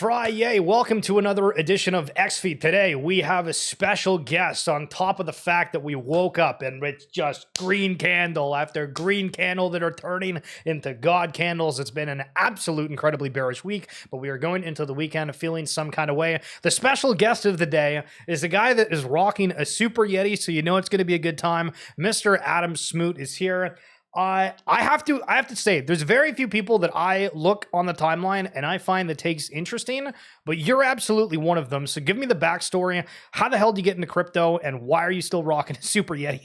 Friday, welcome to another edition of XFeed. Today we have a special guest on top of the fact that we woke up and it's just green candle after green candle that are turning into God candles. It's been an absolute incredibly bearish week, but we are going into the weekend feeling some kind of way. The special guest of the day is a guy that is rocking a Super Yeti, so you know it's going to be a good time. Mr. Adam Smoot is here. I have to say, there's very few people that I look on the timeline and I find the takes interesting, but you're absolutely one of them. So give me the backstory. How the hell did you get into crypto, and why are you still rocking a Super Yeti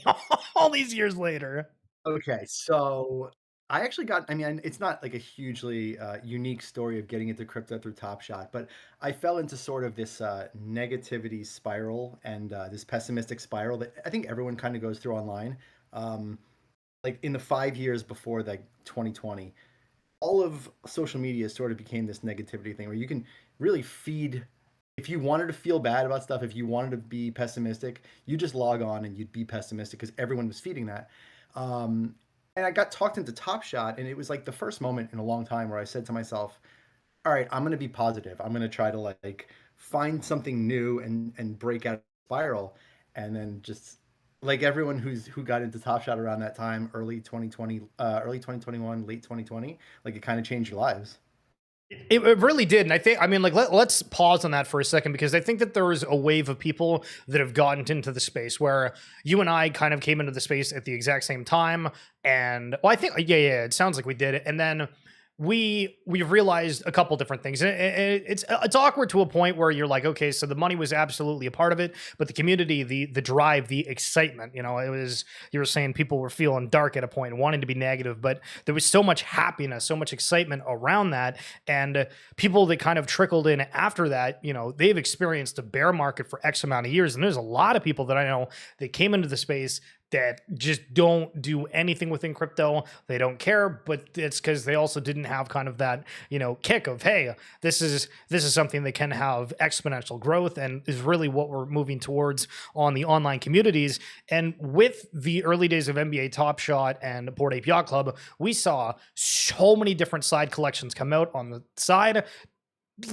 all these years later? Okay, so I actually got, I mean, it's not like a hugely unique story of getting into crypto through Top Shot, but I fell into sort of this negativity spiral and this pessimistic spiral that I think everyone kind of goes through online. Like in the 5 years before like 2020, all of social media sort of became this negativity thing where you can really feed. If you wanted to feel bad about stuff, if you wanted to be pessimistic, you just log on and you'd be pessimistic because everyone was feeding that. And I got talked into Top Shot, and it was like the first moment in a long time where I said to myself, all right, I'm going to be positive. I'm going to try to like find something new and break out of the spiral. And then just like everyone who got into Top Shot around that time, early 2020, early 2021, late 2020, like it kind of changed your lives. It really did. And I think, I mean, like, let's pause on that for a second, because I think that there is a wave of people that have gotten into the space where you and I kind of came into the space at the exact same time. And well, I think, yeah, it sounds like we did it. And then we've realized a couple different things. And it's awkward to a point where you're like, okay, so the money was absolutely a part of it, but the community, the drive, the excitement, you know, it was, you were saying people were feeling dark at a point, wanting to be negative, but there was so much happiness, so much excitement around that. And people that kind of trickled in after that, you know, they've experienced a bear market for X amount of years. And there's a lot of people that I know that came into the space that just don't do anything within crypto. They don't care, but it's because they also didn't have kind of that, you know, kick of, hey, this is something that can have exponential growth, and is really what we're moving towards on the online communities. And with the early days of NBA Top Shot and Bored Ape Yacht Club, we saw so many different side collections come out on the side,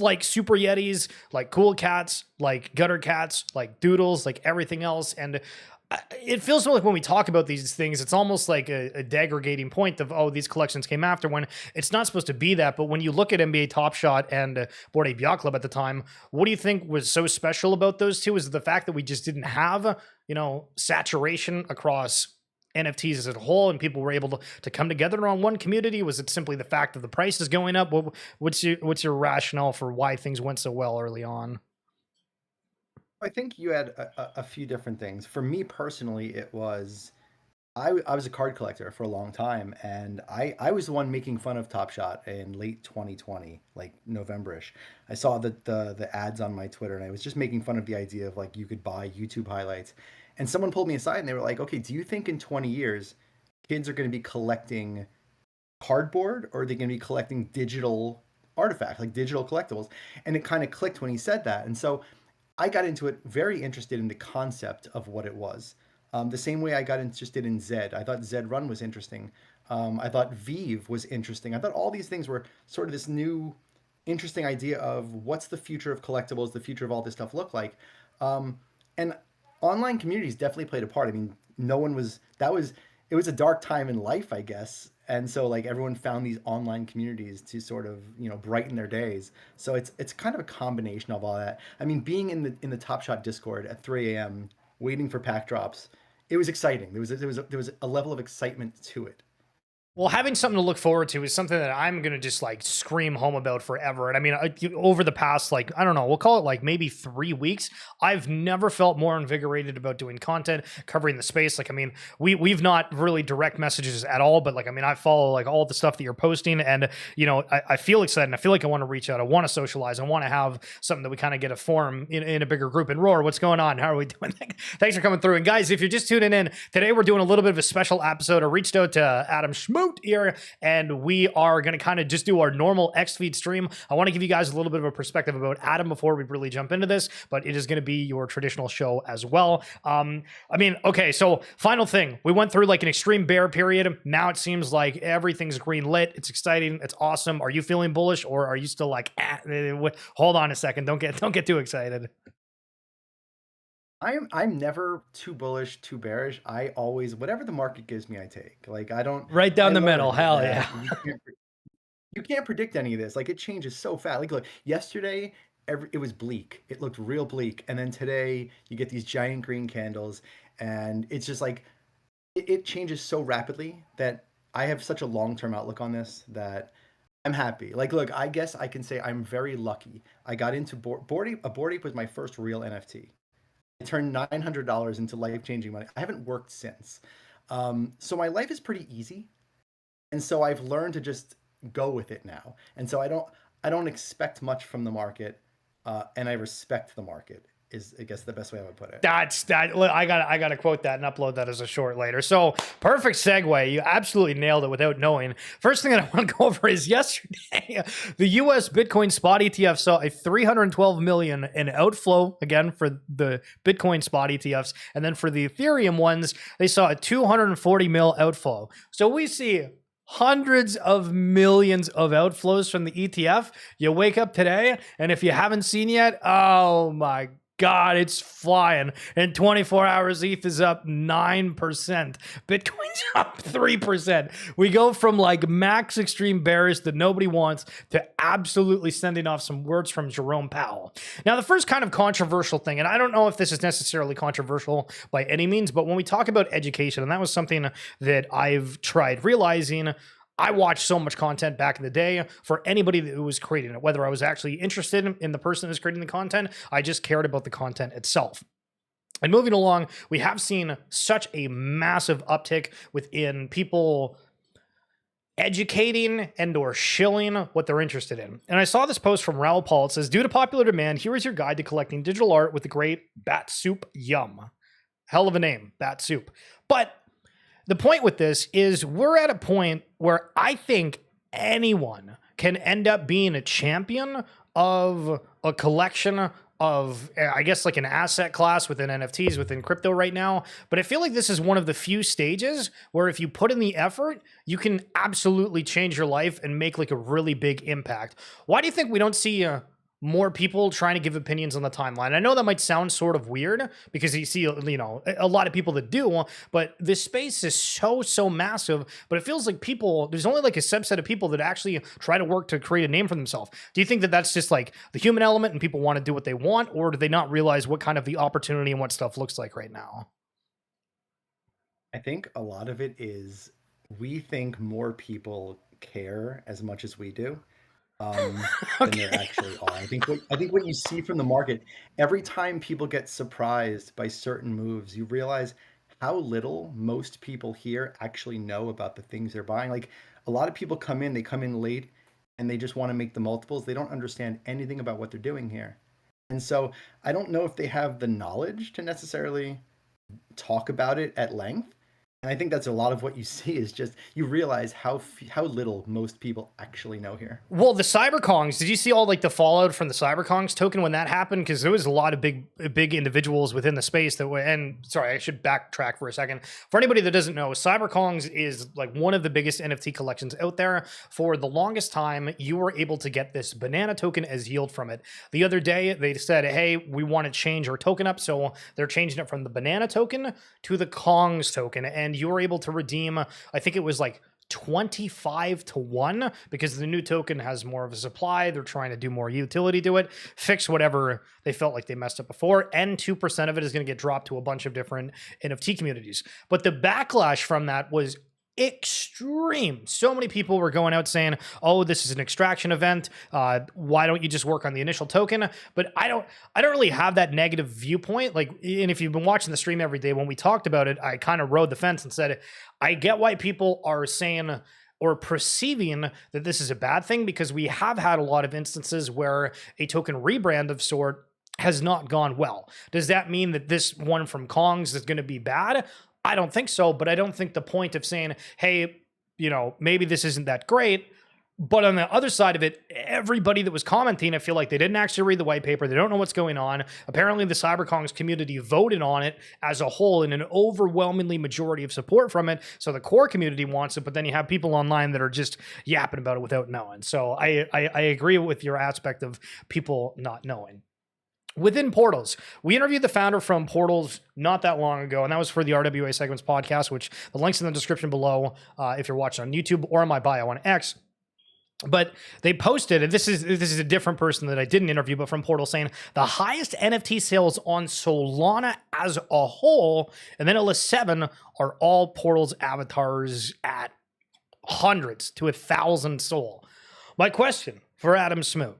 like Super Yetis, like Cool Cats, like Gutter Cats, like Doodles, like everything else. And it feels like when we talk about these things, it's almost like a degrading point of, oh, these collections came after, when it's not supposed to be that. But when you look at NBA Top Shot and Bored Ape Yacht Club at the time, what do you think was so special about those two? Is it the fact that we just didn't have, you know, saturation across NFTs as a whole, and people were able to come together on one community? Was it simply the fact that the price is going up? What's your rationale for why things went so well early on? I think you had a few different things. For me personally, it was I was a card collector for a long time, and I was the one making fun of Top Shot in late 2020, like November-ish. I saw the ads on my Twitter, and I was just making fun of the idea of like you could buy YouTube highlights. And someone pulled me aside and they were like, okay, do you think in 20 years kids are going to be collecting cardboard, or are they going to be collecting digital artifacts, like digital collectibles? And it kind of clicked when he said that. And so I got into it very interested in the concept of what it was. The same way I got interested in Zed. I thought Zed Run was interesting. I thought VeVe was interesting. I thought all these things were sort of this new, interesting idea of what's the future of collectibles, the future of all this stuff look like. And online communities definitely played a part. I mean, no one was, it was a dark time in life, I guess. And so like everyone found these online communities to sort of, you know, brighten their days. So it's kind of a combination of all that. I mean, being in the Top Shot Discord at 3 a.m. waiting for pack drops, it was exciting. There was a level of excitement to it. Well, having something to look forward to is something that I'm going to just like scream home about forever. And I mean, over the past, like, I don't know, we'll call it like maybe 3 weeks, I've never felt more invigorated about doing content, covering the space. Like, I mean, we've not really direct messages at all, but like, I mean, I follow like all the stuff that you're posting, and, you know, I feel excited. I feel like I want to reach out. I want to socialize. I want to have something that we kind of get a forum in a bigger group. And Roar, what's going on? How are we doing? Thanks for coming through. And guys, if you're just tuning in, today we're doing a little bit of a special episode. I reached out to Adam Smoot Smoot here, and we are going to kind of just do our normal X feed stream. I want to give you guys a little bit of a perspective about Adam before we really jump into this, but it is going to be your traditional show as well. I mean, okay, so final thing. We went through like an extreme bear period. Now it seems like everything's green lit. It's exciting. It's awesome. Are you feeling bullish, or are you still like, hold on a second. Don't get too excited. I'm never too bullish, too bearish. I always, whatever the market gives me, I take. Like I don't right down the middle. Hell yeah. You can't predict any of this. Like it changes so fast. Like look, yesterday it was bleak. It looked real bleak, and then today you get these giant green candles, and it's just like it changes so rapidly that I have such a long-term outlook on this that I'm happy. Like, look, I guess I can say I'm very lucky. I got into Bored Ape. A Bored Ape was my first real NFT. I turned $900 into life-changing money. I haven't worked since. So my life is pretty easy. And so I've learned to just go with it now. And so I don't expect much from the market. And I respect the market is, I guess, the best way I would put it. I gotta quote that and upload that as a short later. So perfect segue. You absolutely nailed it without knowing. First thing that I want to go over is yesterday, the US Bitcoin spot ETF saw a 312 million in outflow again for the Bitcoin spot ETFs. And then for the Ethereum ones, they saw a 240 mil outflow. So we see hundreds of millions of outflows from the ETF. You wake up today, and if you haven't seen yet, oh my God, it's flying. In 24 hours, ETH is up 9%. Bitcoin's up 3%. We go from like max extreme bearish that nobody wants to absolutely sending off some words from Jerome Powell. Now, the first kind of controversial thing, and I don't know if this is necessarily controversial by any means, but when we talk about education, and that was something that I've tried realizing, I watched so much content back in the day for anybody that was creating it, whether I was actually interested in the person who's creating the content, I just cared about the content itself. And moving along, we have seen such a massive uptick within people educating and or shilling what they're interested in. And I saw this post from Raoul Paul. It says, due to popular demand, here is your guide to collecting digital art with the great Bat Soup Yum. Hell of a name, Bat Soup. But the point with this is we're at a point where I think anyone can end up being a champion of a collection of, I guess, like an asset class within NFTs, within crypto right now. But I feel like this is one of the few stages where if you put in the effort, you can absolutely change your life and make like a really big impact. Why do you think we don't see more people trying to give opinions on the timeline? I know that might sound sort of weird because you see, you know, a lot of people that do, but this space is so massive, but it feels like there's only like a subset of people that actually try to work to create a name for themselves. Do you think that that's just like the human element and people want to do what they want, or do they not realize what kind of the opportunity and what stuff looks like right now? I think a lot of it is we think more people care as much as we do. Than there actually are. I think what you see from the market, every time people get surprised by certain moves, you realize how little most people here actually know about the things they're buying. Like a lot of people they come in late and they just want to make the multiples. They don't understand anything about what they're doing here. And so I don't know if they have the knowledge to necessarily talk about it at length. And I think that's a lot of what you see is just you realize how little most people actually know here. Well, the CyberKongz, did you see all like the fallout from the CyberKongz token when that happened? Because there was a lot of big individuals within the space that were, and sorry, I should backtrack for a second. For anybody that doesn't know, CyberKongz is like one of the biggest NFT collections out there. For the longest time, you were able to get this banana token as yield from it. The other day, they said, hey, we want to change our token up. So they're changing it from the banana token to the Kongz token. And you were able to redeem, I think it was like 25-1 because the new token has more of a supply. They're trying to do more utility to it, fix whatever they felt like they messed up before, and 2% of it is going to get dropped to a bunch of different NFT communities. But the backlash from that was extreme. So many people were going out saying, oh, this is an extraction event. Why don't you just work on the initial token? But I don't really have that negative viewpoint. Like, and if you've been watching the stream every day, when we talked about it, I kind of rode the fence and said, I get why people are saying or perceiving that this is a bad thing, because we have had a lot of instances where a token rebrand of sort has not gone well. Does that mean that this one from Kongz is going to be bad? I don't think so, but I don't think the point of saying, hey, maybe this isn't that great. But on the other side of it, everybody that was commenting, I feel like they didn't actually read the white paper. They don't know what's going on. Apparently, the CyberKongz community voted on it as a whole in an overwhelmingly majority of support from it. So the core community wants it, but then you have people online that are just yapping about it without knowing. So I agree with your aspect of people not knowing. Within Portals, we interviewed the founder from Portals not that long ago, and that was for the RWA SegMints Podcast, which the link's in the description below if you're watching on YouTube or in my bio on X. But they posted, and this is a different person that I didn't interview, but from Portal, saying the highest NFT sales on Solana as a whole, and then it lists 7 are all Portal's avatars at hundreds to 1,000 SOL. My question for Adam Smoot: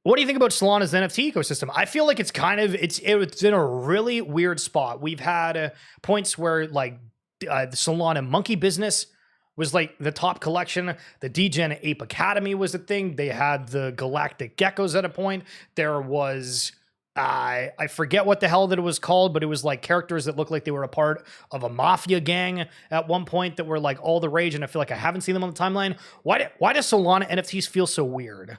what do you think about Solana's NFT ecosystem? I feel like it's in a really weird spot. We've had points where like the Solana monkey business was like the top collection. The Degen Ape Academy was a thing. They had the Galactic Geckos at a point. There was, I forget what the hell that it was called, but it was like characters that looked like they were a part of a mafia gang at one point that were like all the rage, and I feel like I haven't seen them on the timeline. Why does Solana NFTs feel so weird?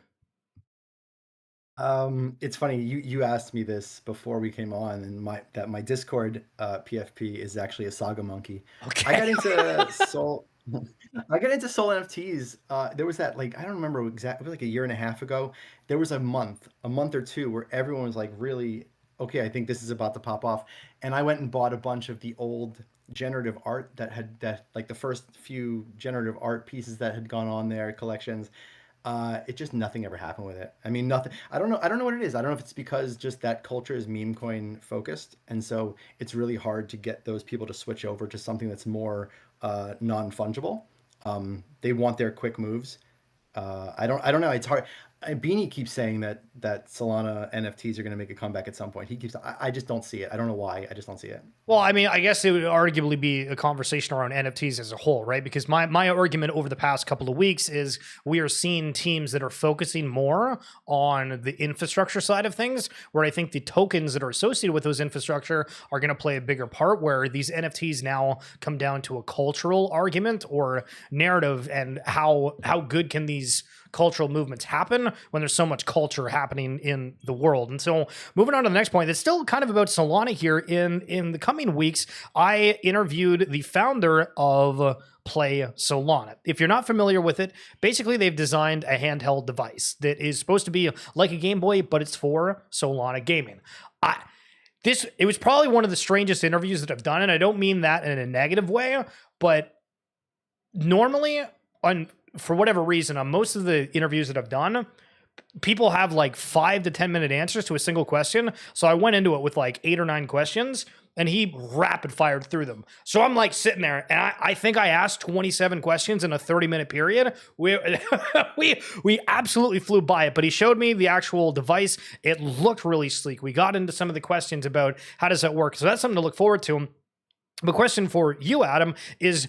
It's funny, you asked me this before we came on, and my Discord PFP is actually a saga monkey. Okay. I got into Sol NFTs. There was that, like, I don't remember exactly, like a year and a half ago. There was a month or two where everyone was like, really, okay, I think this is about to pop off. And I went and bought a bunch of the old generative art that like the first few generative art pieces that had gone on their collections. It just, nothing ever happened with it. I mean, nothing. I don't know what it is. I don't know if it's because just that culture is meme coin focused, and so it's really hard to get those people to switch over to something that's more non-fungible. They want their quick moves. I don't know. It's hard. Beanie keeps saying that Solana NFTs are going to make a comeback at some point. He keeps. I just don't see it. I don't know why. I just don't see it. Well, I mean, I guess it would arguably be a conversation around NFTs as a whole, right? Because my argument over the past couple of weeks is we are seeing teams that are focusing more on the infrastructure side of things, where I think the tokens that are associated with those infrastructure are going to play a bigger part, where these NFTs now come down to a cultural argument or narrative, and how good can these cultural movements happen when there's so much culture happening in the world. And so moving on to the next point, it's still kind of about Solana here. In the coming weeks, I interviewed the founder of PlaySolana. If you're not familiar with it, basically they've designed a handheld device that is supposed to be like a Game Boy, but it's for Solana gaming. It was probably one of the strangest interviews that I've done, and I don't mean that in a negative way, but normally for whatever reason, on most of the interviews that I've done, people have like 5 to 10 minute answers to a single question. So I went into it with like 8 or 9 questions, and he rapid fired through them. So I'm like sitting there, and I think I asked 27 questions in a 30-minute period. We absolutely flew by it, but he showed me the actual device. It looked really sleek. We got into some of the questions about how does that work. So that's something to look forward to. The question for you, Adam, is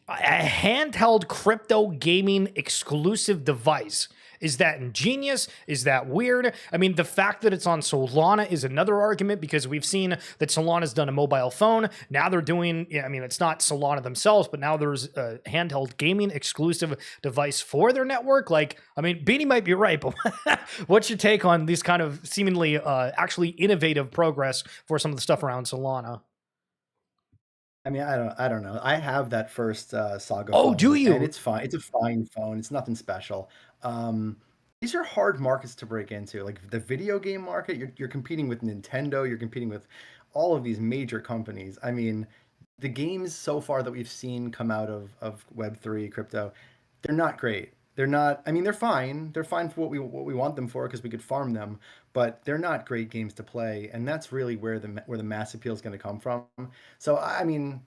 a handheld crypto gaming exclusive device. Is that ingenious? Is that weird? I mean, the fact that it's on Solana is another argument, because we've seen that Solana's done a mobile phone. Now they're doing, I mean, it's not Solana themselves, but now there's a handheld gaming exclusive device for their network. Like, I mean, Beanie might be right, but what's your take on these kind of seemingly actually innovative progress for some of the stuff around Solana? I mean, I don't know. I have that first Saga Oh, phone, do you? and it's fine. It's a fine phone. It's nothing special. Um, these are hard markets to break into. Like the video game market, you're competing with Nintendo. You're competing with all of these major companies. I mean, the games so far that we've seen come out of Web3 crypto, they're not great. They're not. I mean, they're fine. They're fine for what we want them for, because we could farm them. But they're not great games to play, and that's really where the mass appeal is going to come from. So I mean,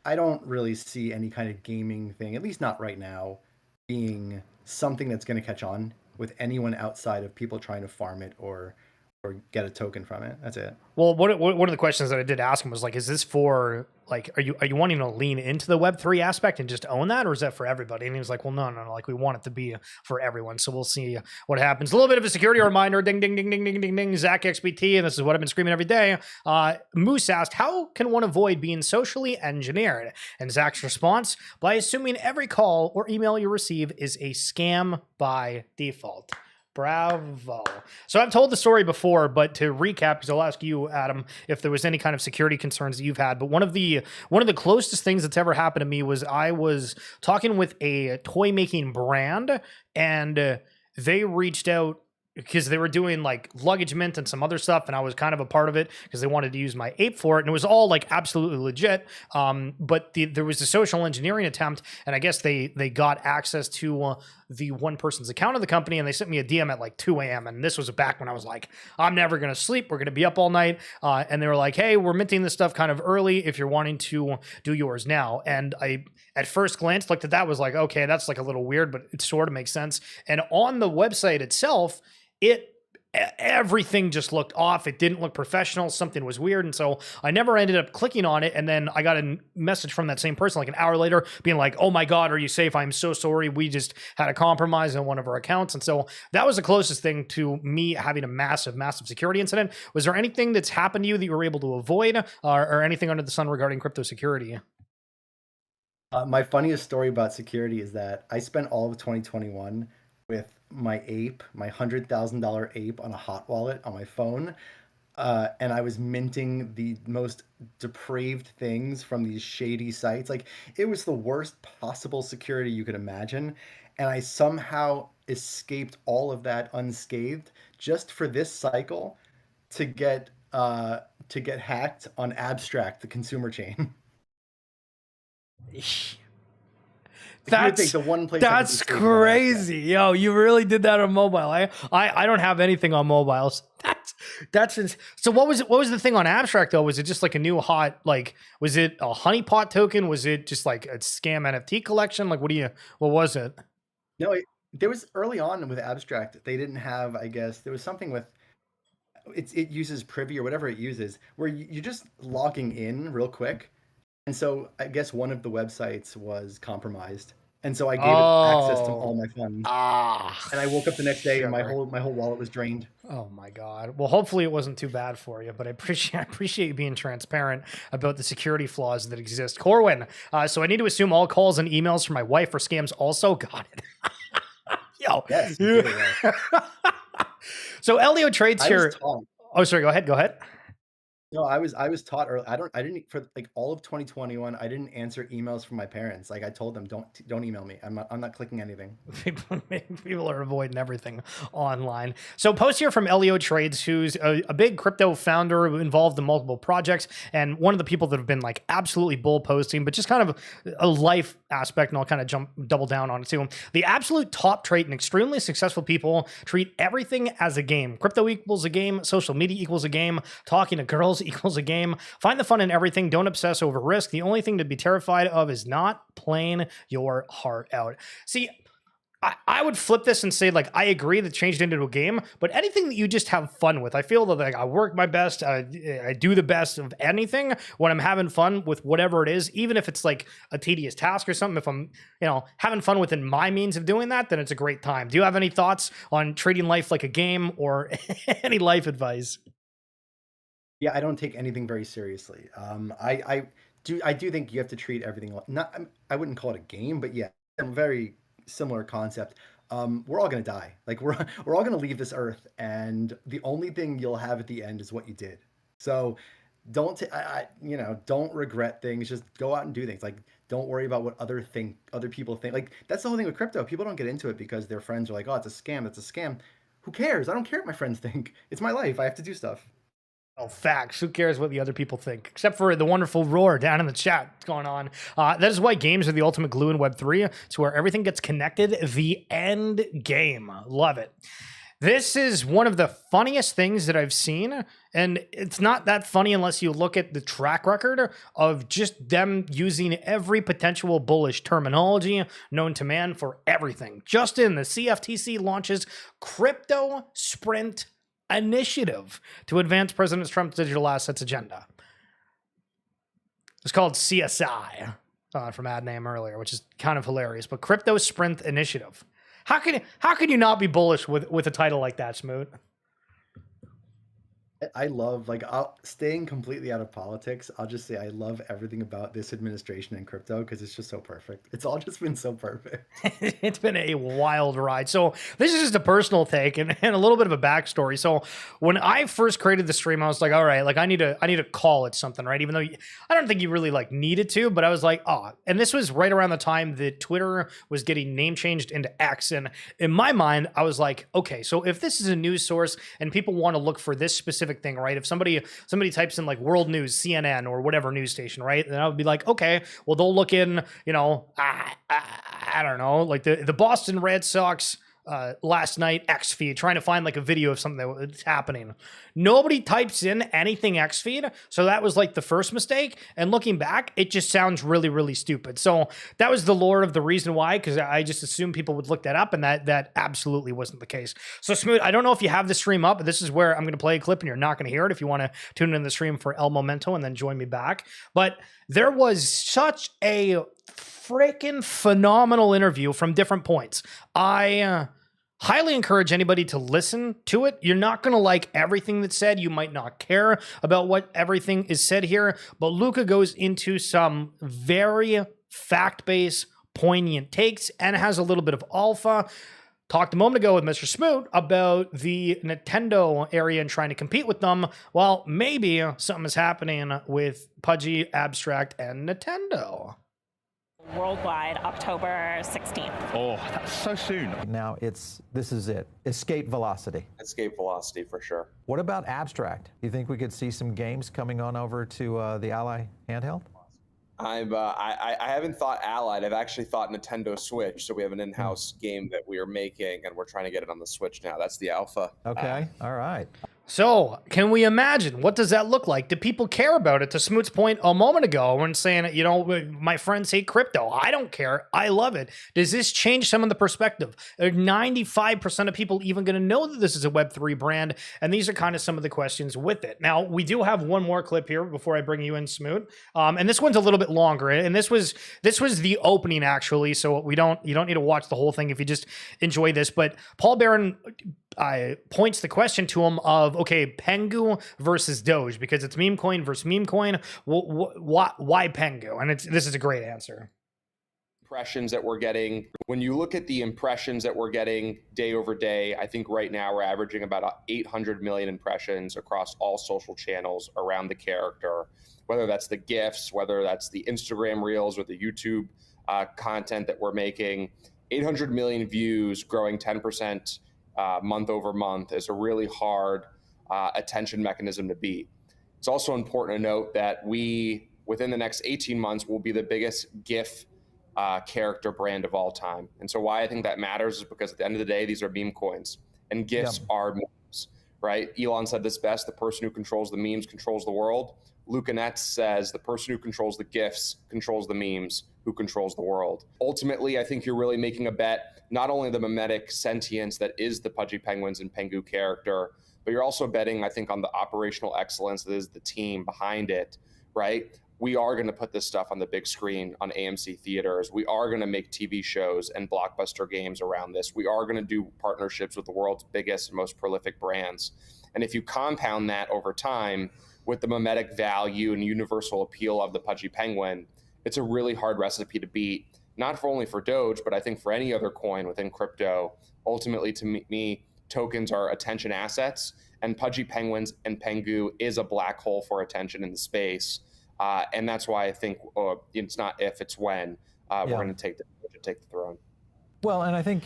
I don't really see any kind of gaming thing, at least not right now, being something that's going to catch on with anyone outside of people trying to farm it or or get a token from it. That's it. Well, one of the questions that I did ask him was like, is this for like, are you wanting to lean into the Web3 aspect and just own that, or is that for everybody? And he was like, well, no, like we want it to be for everyone. So we'll see what happens. A little bit of a security reminder, ding, ding, ding, ding, ding, ding, ding, Zach XBT, and this is what I've been screaming every day. Moose asked, how can one avoid being socially engineered? And Zach's response, by assuming every call or email you receive is a scam by default. Bravo. So I've told the story before, but to recap, because I'll ask you, Adam, if there was any kind of security concerns that you've had. But one of the closest things that's ever happened to me was I was talking with a toy making brand, and they reached out because they were doing like luggage mint and some other stuff, and I was kind of a part of it because they wanted to use my ape for it, and it was all like absolutely legit. But there was a social engineering attempt, and I guess they got access to the one person's account of the company, and they sent me a DM at like 2 a.m. And this was back when I was like, I'm never gonna sleep. We're gonna be up all night. And they were like, hey, we're minting this stuff kind of early if you're wanting to do yours now. And I, at first glance, looked at that, was like, okay, that's like a little weird, but it sort of makes sense. And on the website itself, everything just looked off. It didn't look professional. Something was weird. And so I never ended up clicking on it. And then I got a message from that same person like an hour later being like, oh my God, are you safe? I'm so sorry. We just had a compromise on one of our accounts. And so that was the closest thing to me having a massive, massive security incident. Was there anything that's happened to you that you were able to avoid or anything under the sun regarding crypto security? My funniest story about security is that I spent all of 2021 with my ape, my $100,000 ape on a hot wallet on my phone. And I was minting the most depraved things from these shady sites. Like, it was the worst possible security you could imagine. And I somehow escaped all of that unscathed just for this cycle to get hacked on Abstract, the consumer chain. That's the one place that's crazy. Yo, you really did that on mobile. I don't have anything on mobiles. That's so what was the thing on Abstract though? Was it just like a new hot, like, was it a honeypot token? Was it just like a scam NFT collection? Like, what was it? No, there was early on with Abstract, they didn't have, I guess, there was something with it uses Privy or whatever it uses, where you're just logging in real quick. And so I guess one of the websites was compromised. And so I gave it access to all my funds. And I woke up the next day and my whole wallet was drained. Oh my God. Well, hopefully it wasn't too bad for you, but I appreciate you being transparent about the security flaws that exist. Corwin, so I need to assume all calls and emails from my wife are scams also? Got it. Yo. Yes. So Elio trades here. Oh, sorry. Go ahead. No, I was taught early. I didn't for like all of 2021. I didn't answer emails from my parents. Like, I told them, don't email me. I'm not clicking anything. People are avoiding everything online. So post here from Elio Trades, who's a big crypto founder involved in multiple projects, and one of the people that have been like absolutely bull posting, but just kind of a life aspect, and I'll kind of double down on it too. The absolute top trait and extremely successful people treat everything as a game. Crypto equals a game. Social media equals a game. Talking to girls equals a game. Find the fun in everything. Don't obsess over risk. The only thing to be terrified of is not playing your heart out. See, I would flip this and say, like, I agree that changed into a game, but anything that you just have fun with, I feel that like I work my best, I do the best of anything when I'm having fun with whatever it is, even if it's like a tedious task or something. If I'm, having fun within my means of doing that, then it's a great time. Do you have any thoughts on treating life like a game or any life advice? Yeah, I don't take anything very seriously. I do think you have to treat everything like, I wouldn't call it a game, but yeah, a very similar concept. We're all gonna die. Like, we're all gonna leave this earth, and the only thing you'll have at the end is what you did. So don't regret things. Just go out and do things. Like, don't worry about what other people think. Like, that's the whole thing with crypto. People don't get into it because their friends are like, oh, it's a scam. It's a scam. Who cares? I don't care what my friends think. It's my life. I have to do stuff. Oh, facts. Who cares what the other people think? Except for the wonderful roar down in the chat. What's going on? That is why games are the ultimate glue in Web3. It's where everything gets connected. The end game. Love it. This is one of the funniest things that I've seen. And it's not that funny unless you look at the track record of just them using every potential bullish terminology known to man for everything. Justin, the CFTC launches Crypto Sprint initiative to advance President Trump's digital assets agenda. It's called CSI from ad name earlier, which is kind of hilarious. But Crypto Sprint Initiative. How can you not be bullish with a title like that, Smoot? I love, like, staying completely out of politics. I'll just say I love everything about this administration and crypto because it's just so perfect. It's all just been so perfect. It's been a wild ride. So this is just a personal take and a little bit of a backstory. So when I first created the stream, I was like, all right, like I need to call it something, right? Even though I don't think you really like needed to, but I was like, oh, and this was right around the time that Twitter was getting name changed into X. And in my mind, I was like, okay, so if this is a news source and people want to look for this specific thing, right? If somebody types in like World News, CNN, or whatever news station, right? Then I would be like, okay, well, they'll look in, you know, I don't know, like the Boston Red Sox last night X feed, trying to find like a video of something that was happening. Nobody types in anything X feed, so that was like the first mistake. And looking back, it just sounds really, really stupid. So that was the lore of the reason why, because I just assumed people would look that up, and that absolutely wasn't the case. So Smoot, I don't know if you have the stream up, but this is where I'm going to play a clip, and you're not going to hear it if you want to tune in the stream for El Momento and then join me back. But there was such a freaking phenomenal interview from different points. I highly encourage anybody to listen to it. You're not going to like everything that's said. You might not care about what everything is said here, but Luca goes into some very fact-based, poignant takes and has a little bit of alpha. Talked a moment ago with Mr. Smoot about the Nintendo area and trying to compete with them. Well, maybe something is happening with Pudgy, Abstract, and Nintendo. Worldwide, October 16th. Oh, that's so soon. Now this is it. Escape velocity. Escape velocity for sure. What about Abstract? Do you think we could see some games coming on over to the Ally handheld? I haven't thought Allied. I've actually thought Nintendo Switch. So we have an in-house game that we are making, and we're trying to get it on the Switch now. That's the alpha. Okay, all right. So, can we imagine? What does that look like? Do people care about it? To Smoot's point a moment ago, when saying, you know, my friends hate crypto. I don't care. I love it. Does this change some of the perspective? Are 95% of people even going to know that this is a Web3 brand? And these are kind of some of the questions with it. Now, we do have one more clip here before I bring you in, Smoot. And this one's a little bit longer. And this was the opening, actually. So you don't need to watch the whole thing if you just enjoy this. But Paul Barron points the question to him of, okay, Pengu versus Doge, because it's meme coin versus meme coin. Why Pengu? And this is a great answer. Impressions that we're getting, when you look at the impressions that we're getting day over day, I think right now we're averaging about 800 million impressions across all social channels around the character, whether that's the GIFs, whether that's the Instagram reels or the YouTube content that we're making. 800 million views growing 10% month over month is a really hard attention mechanism to beat. It's also important to note that we, within the next 18 months, will be the biggest GIF character brand of all time. And so why I think that matters is because at the end of the day, these are meme coins, and GIFs are memes, right? Elon said this best: the person who controls the memes controls the world. Luca Netz says the person who controls the GIFs controls the memes, who controls the world. Ultimately, I think you're really making a bet, not only the mimetic sentience that is the Pudgy Penguins and Pengu character, but you're also betting, I think, on the operational excellence that is the team behind it, right? We are going to put this stuff on the big screen on AMC theaters. We are going to make TV shows and blockbuster games around this. We are going to do partnerships with the world's biggest and most prolific brands. And if you compound that over time with the mimetic value and universal appeal of the Pudgy Penguin, it's a really hard recipe to beat, not only for Doge, but I think for any other coin within crypto. Ultimately, to me, tokens are attention assets, and Pudgy Penguins and Pengu is a black hole for attention in the space. And that's why I think it's not if, it's when we're going to take the throne. Well, and I think,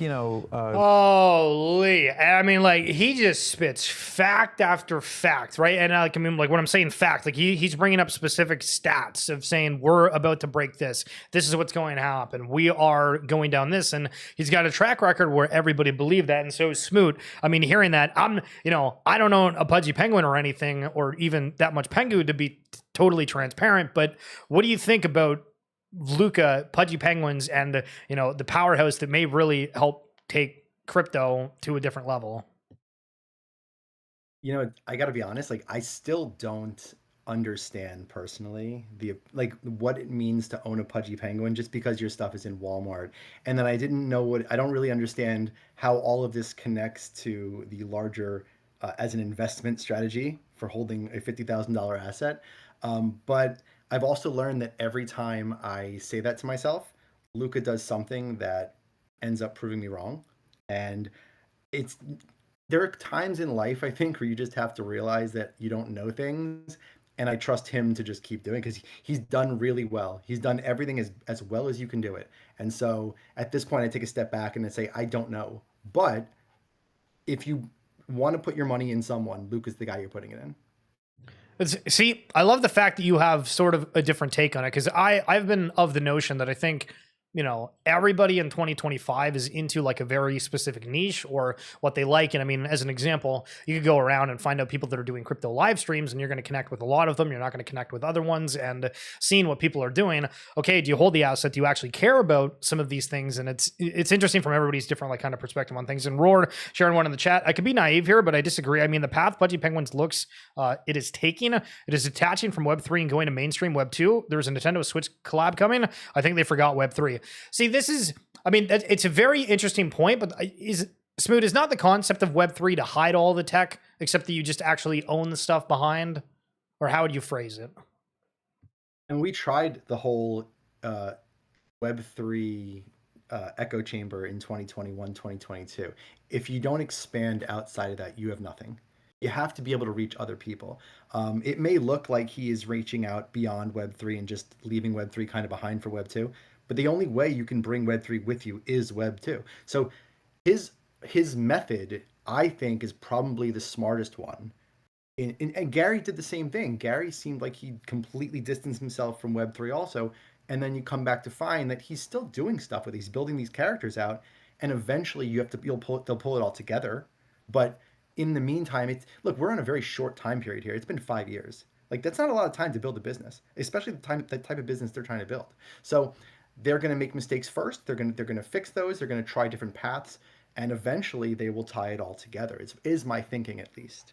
holy, I mean, like, he just spits fact after fact, right? And like when I'm saying fact, like he's bringing up specific stats of saying we're about to break this. This is what's going to happen. We are going down this, and he's got a track record where everybody believed that. And so Smoot, I mean, hearing that, I don't own a Pudgy Penguin or anything, or even that much Pengu, to be totally transparent. But what do you think about Luca, Pudgy Penguins, and the powerhouse that may really help take crypto to a different level? You know, I got to be honest, like I still don't understand personally the like what it means to own a Pudgy Penguin just because your stuff is in Walmart. And then I don't really understand how all of this connects to the larger as an investment strategy for holding a $50,000 asset. But I've also learned that every time I say that to myself, Luca does something that ends up proving me wrong. And it's there are times in life, I think, where you just have to realize that you don't know things. And I trust him to just keep doing because he's done really well. He's done everything as well as you can do it. And so at this point, I take a step back and I say, I don't know. But if you want to put your money in someone, Luke is the guy you're putting it in. See, I love the fact that you have sort of a different take on it, because I've been of the notion that I think, you know, everybody in 2025 is into like a very specific niche or what they like. And I mean, as an example, you could go around and find out people that are doing crypto live streams, and you're going to connect with a lot of them. You're not going to connect with other ones. And seeing what people are doing, okay, do you hold the asset? Do you actually care about some of these things? And it's interesting from everybody's different like kind of perspective on things. And Roar sharing one in the chat, I could be naive here, but I disagree. I mean, the path Pudgy Penguins looks, it is detaching from Web3 and going to mainstream Web2. There's a Nintendo Switch collab coming. I think they forgot Web3. See, this is, I mean, it's a very interesting point, but Smoot, is not the concept of Web3 to hide all the tech, except that you just actually own the stuff behind? Or how would you phrase it? And we tried the whole Web3 echo chamber in 2021, 2022. If you don't expand outside of that, you have nothing. You have to be able to reach other people. It may look like he is reaching out beyond Web3 and just leaving Web3 kind of behind for Web2, but the only way you can bring Web3 with you is Web2. So his method, I think, is probably the smartest one. And Gary did the same thing. Gary seemed like he completely distanced himself from Web3 also. And then you come back to find that he's still doing stuff with it. He's building these characters out. And eventually they'll pull it all together. But in the meantime, look, we're on a very short time period here. It's been 5 years. Like, that's not a lot of time to build a business, especially the type of business they're trying to build. So they're going to make mistakes first. They're going to fix those. They're going to try different paths, and eventually they will tie it all together. Is my thinking, at least.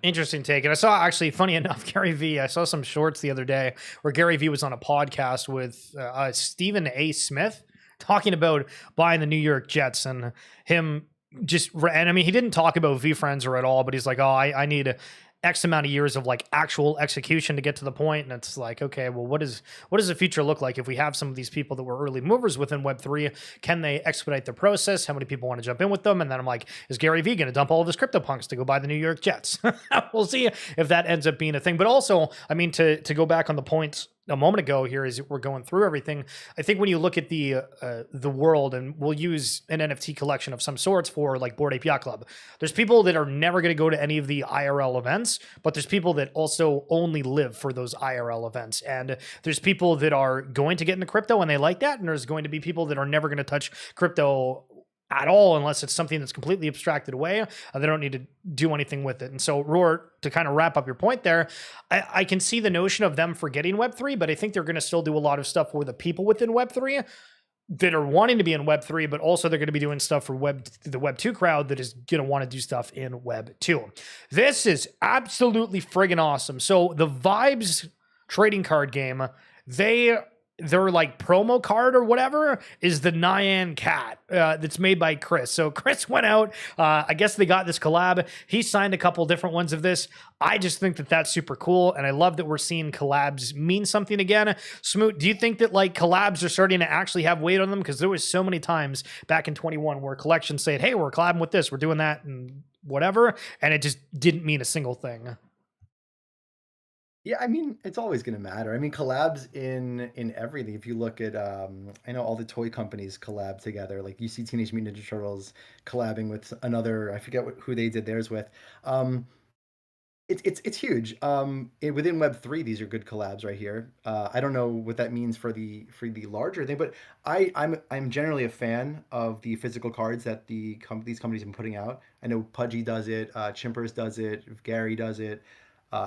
Interesting take. And I saw, actually, funny enough, Gary Vee, I saw some shorts the other day where Gary Vee was on a podcast with Stephen A. Smith talking about buying the New York Jets, and him and I mean, he didn't talk about VeeFriends or at all, but he's like, oh, I need X amount of years of like actual execution to get to the point. And it's like, okay, well, what does the future look like if we have some of these people that were early movers within Web3? Can they expedite the process? How many people want to jump in with them? And then I'm like, is Gary Vee going to dump all of his crypto punks to go buy the New York Jets? We'll see if that ends up being a thing. But also, I mean, to go back on the points a moment ago here as we're going through everything, I think when you look at the world, and we'll use an NFT collection of some sorts for like Bored Ape Yacht Club, there's people that are never going to go to any of the IRL events, but there's people that also only live for those IRL events. And there's people that are going to get into crypto and they like that, and there's going to be people that are never going to touch crypto at all unless it's something that's completely abstracted away. They don't need to do anything with it. And so, Roar, to kind of wrap up your point there, I can see the notion of them forgetting Web3, but I think they're going to still do a lot of stuff for the people within Web3 that are wanting to be in Web3, but also they're going to be doing stuff for the Web2 crowd that is going to want to do stuff in Web2. This is absolutely friggin' awesome. So the Vibes trading card game, their like promo card or whatever is the Nyan Cat that's made by Chris. So Chris went out, I guess they got this collab. He signed a couple different ones of this. I just think that that's super cool. And I love that we're seeing collabs mean something again. Smoot, do you think that like collabs are starting to actually have weight on them? Because there was so many times back in 21 where collections said, hey, we're collabing with this, we're doing that and whatever. And it just didn't mean a single thing. Yeah, I mean, it's always going to matter. I mean, collabs in everything. If you look at, I know all the toy companies collab together. Like you see Teenage Mutant Ninja Turtles collabing with another, I forget who they did theirs with. It's huge. Within Web3, these are good collabs right here. I don't know what that means for the larger thing, but I'm generally a fan of the physical cards that these companies have been putting out. I know Pudgy does it, Chimpers does it, Gary does it.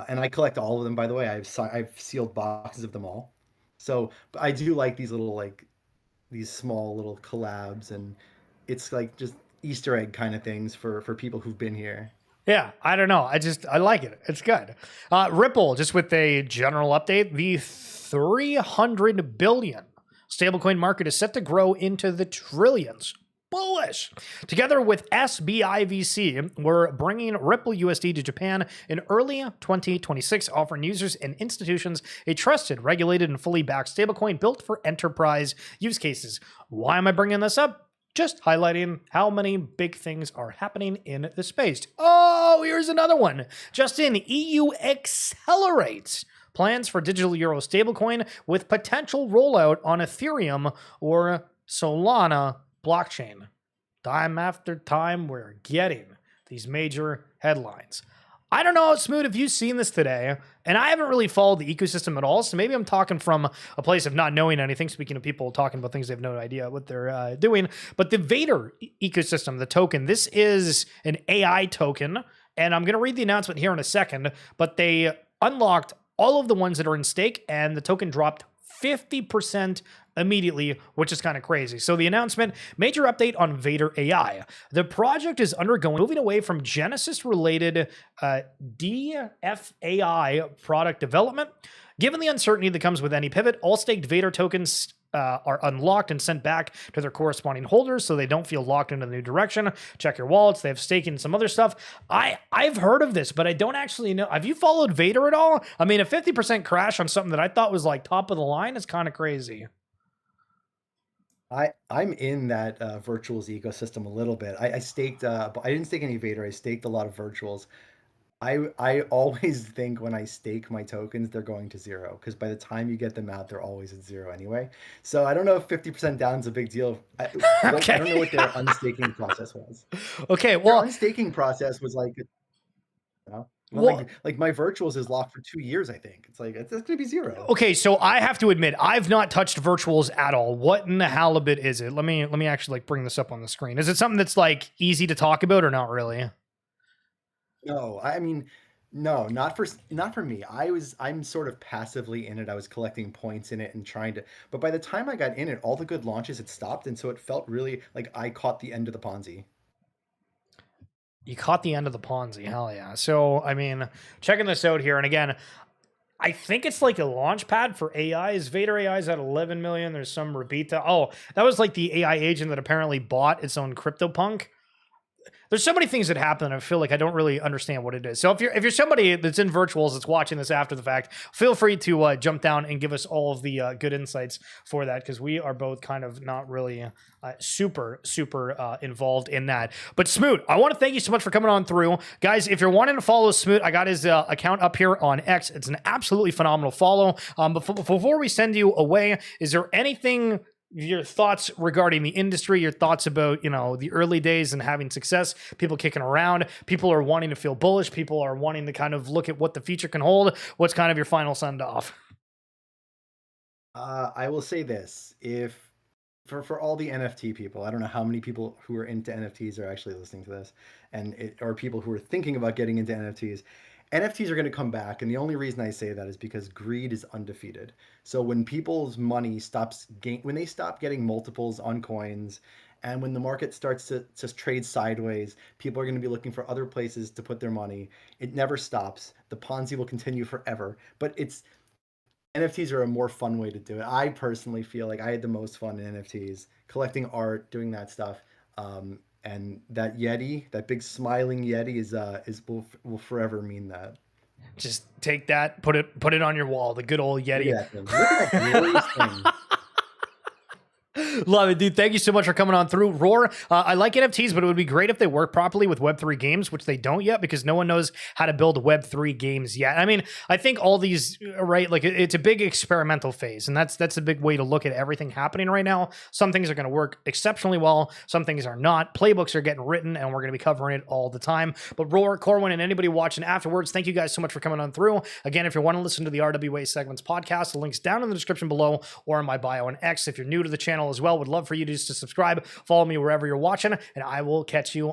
And I collect all of them, by the way. I've sealed boxes of them all. So but I do like these these small little collabs, and it's like just Easter egg kind of things for people who've been here. Yeah, I don't know. I like it. It's good. Ripple, just with a general update, the 300 billion stablecoin market is set to grow into the trillions. Bullish. Together with SBIVC, we're bringing Ripple USD to Japan in early 2026, offering users and institutions a trusted, regulated, and fully backed stablecoin built for enterprise use cases. Why am I bringing this up? Just highlighting how many big things are happening in the space. Oh, here's another one. Just in, EU accelerates plans for digital euro stablecoin with potential rollout on Ethereum or Solana blockchain. Time after time, we're getting these major headlines. I don't know, Smoot, if you've seen this today, and I haven't really followed the ecosystem at all, so maybe I'm talking from a place of not knowing anything, speaking of people talking about things they have no idea what they're doing, but the Vader ecosystem, the token, this is an AI token, and I'm going to read the announcement here in a second, but they unlocked all of the ones that are in stake, and the token dropped 50% immediately, which is kind of crazy. So the announcement, major update on Vader AI. The project is moving away from Genesis-related DFAI product development. Given the uncertainty that comes with any pivot, all staked Vader tokens are unlocked and sent back to their corresponding holders so they don't feel locked into the new direction. Check your wallets. They have stake in some other stuff. I've heard of this, but I don't actually know. Have you followed Vader at all? I mean, a 50% crash on something that I thought was like top of the line is kind of crazy. I'm in that virtuals ecosystem a little bit. I staked, but I didn't stake any Vader. I staked a lot of virtuals. I always think when I stake my tokens, they're going to zero because by the time you get them out, they're always at zero anyway. So I don't know if 50% down is a big deal. I don't know what their unstaking process was. Okay, well, their unstaking process was like, well, like my virtuals is locked for 2 years. I think it's like it's going to be zero. Okay, so I have to admit I've not touched virtuals at all. What in the halibut is it? Let me actually like bring this up on the screen. Is it something that's like easy to talk about or not really? No, I mean, no, not for me. I'm sort of passively in it. I was collecting points in it and trying to, but by the time I got in it, all the good launches had stopped, and so it felt really like I caught the end of the Ponzi. You caught the end of the Ponzi, hell yeah. So, I mean, checking this out here, and again, I think it's like a launch pad for AIs. Vader AI is at 11 million. There's some Rabita. Oh, that was like the AI agent that apparently bought its own CryptoPunk. There's so many things that happen. I feel like I don't really understand what it is. So if you're somebody that's in virtuals that's watching this after the fact, feel free to jump down and give us all of the good insights for that, because we are both kind of not really super involved in that. But Smoot, I want to thank you so much for coming on through. Guys, if you're wanting to follow Smoot, I got his account up here on X. It's an absolutely phenomenal follow. Before we send you away, is there anything, your thoughts regarding the industry, your thoughts about, the early days and having success, people kicking around, people are wanting to feel bullish, people are wanting to kind of look at what the future can hold? What's kind of your final send off? I will say this, if for all the NFT people, I don't know how many people who are into NFTs are actually listening to this, or people who are thinking about getting into NFTs. NFTs are going to come back, and the only reason I say that is because greed is undefeated. So when people's money when they stop getting multiples on coins, and when the market starts to trade sideways, people are going to be looking for other places to put their money. It never stops. The Ponzi will continue forever, but NFTs are a more fun way to do it. I personally feel like I had the most fun in NFTs, collecting art, doing that stuff. And that Yeti, that big smiling Yeti will forever mean that. Just take that, put it on your wall, the good old Yeti. Look at that glorious thing. Love it, dude. Thank you so much for coming on through. Roar, I like NFTs, but it would be great if they work properly with Web3 games, which they don't yet, because no one knows how to build Web3 games yet. I mean, I think all these, right, like it's a big experimental phase, and that's a big way to look at everything happening right now. Some things are going to work exceptionally well. Some things are not. Playbooks are getting written, and we're going to be covering it all the time. But Roar, Corwin, and anybody watching afterwards, thank you guys so much for coming on through. Again, if you want to listen to the RWA SegMints Podcast, the link's down in the description below or in my bio on X. If you're new to the channel as well, would love for you to subscribe, follow me wherever you're watching, and I will catch you